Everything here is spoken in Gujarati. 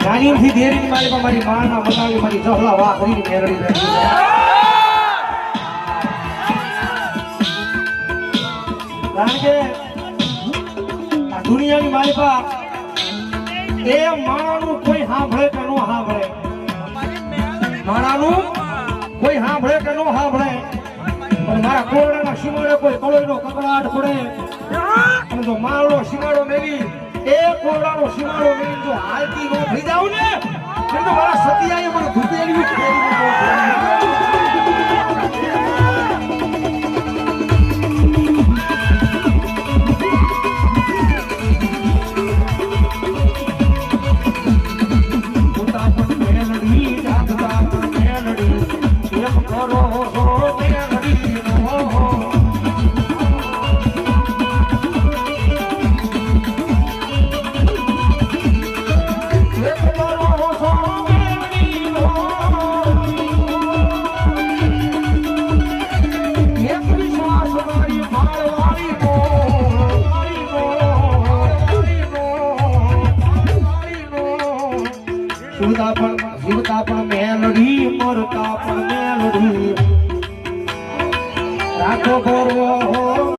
નાનીથી દેરીની માલિકા મારી માના મનાવી મારી જહલા વાહ કરીને મેળવી રહી છે. કારણ કે આ દુનિયાની માલિકા એ માણાનું કોઈ સાંભળે કે ન સાંભળે, માણાનું કોઈ સાંભળે કે ન સાંભળે, પણ મારા કોરડાના સીમાડે કોઈ કળોયનો કકડાટ પડે અને જો માળો સીમાડો મેલી એ કોરડાનો સીમાડો મેલી જો હાલતી નો થઈ જાવ ને તો મારા સતિયાએ મને ધૂતેલી જીવતા પણ મેલડી મરતા પણ મેલડી રાખો